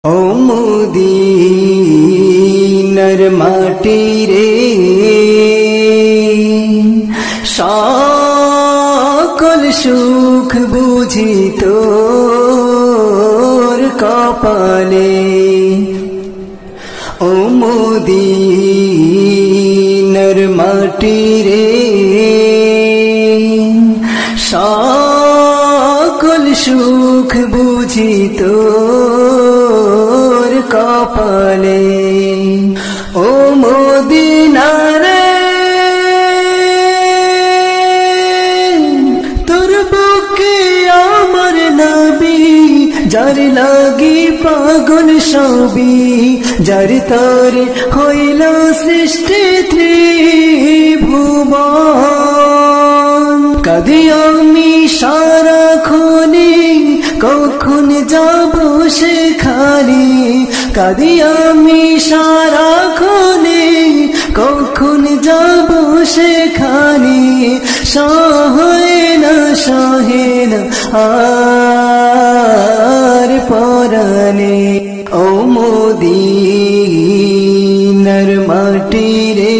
ও মদিনার মাটি রে সকল সুখ বুঝি তোর কপালে। ও মদিনার মাটি রে সকল সুখ বুঝি তোর কপালে। ও মদিনা রে তোর বুকে আমার নবী, যার লাগি পাগল সবই, যার তারে হইল সৃষ্টি ত্রিভুবন। কাঁদি আমি সারাক্ষণে, কখন যাব সেখানে, কাঁদি আমি সারাক্ষণে, কখন যাব সেখানে, সহে না আর পরানে। ও মদিনার মাটি রে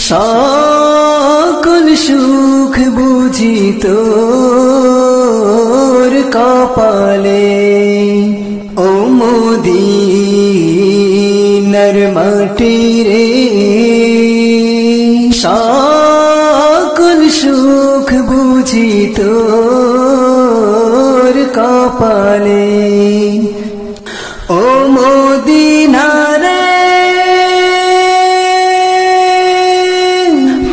সকল সুখ বুঝি তোর কপালে। ও মদিনার মাটি রে সকল সুখ বুঝি তোর কপালে। ও মদিনা রে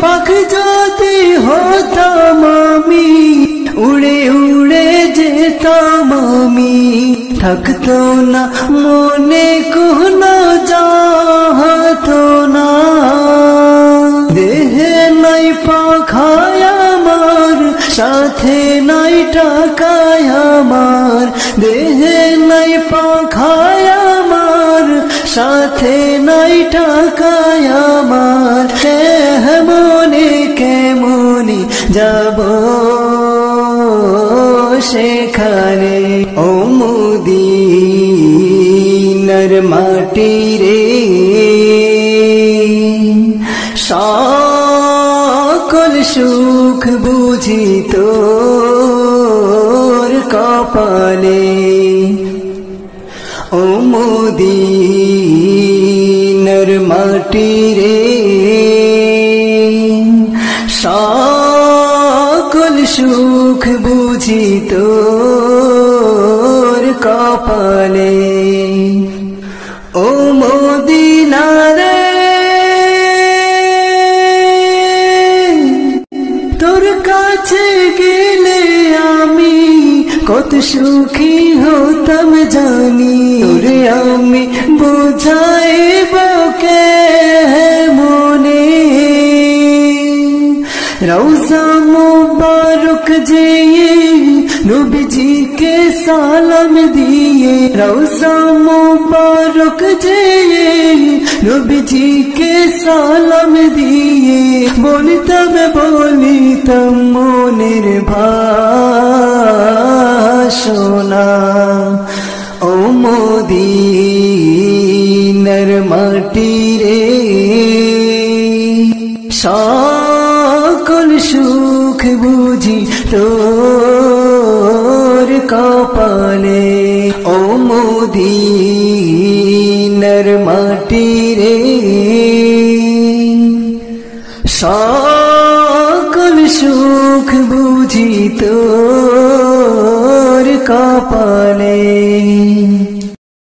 পাখ যদি হতাম আমি, উড়ে উড়ে যেতাম আমি, থাকতো না মনে কোনো চাহতো না। দেহে নাই পাখায় আমার, সাথে নাই টাকায় আমার, দেহে নাই পাখায় আমার, সাথে নাই টাকায় আমার, কেমনে কেমনে যাব সেখানে। ও মদিনার মাটি রে সকল সুখ বুঝি তোর কপালে। ও মদিনার মাটি রে সকল সুখ বুঝি তোর কপালে। ও মদিনা রে তোর কাছে গেলে আমি কত সুখী হতাম জানি, তোরে আমি বুঝাইব কে মনে। রওজা মুবারক যেয়ে নবীজিকে সালাম দিয়ে, রওজা মুবারক যেয়ে নবীজিকে সালাম দিয়ে, বলিতাম মনের ভাষণা। ও মদিনার মাটি রে সকল সুখ বুঝি তোর কপালে। ও মদিনার মাটি রে সকল সুখ বুঝি তোর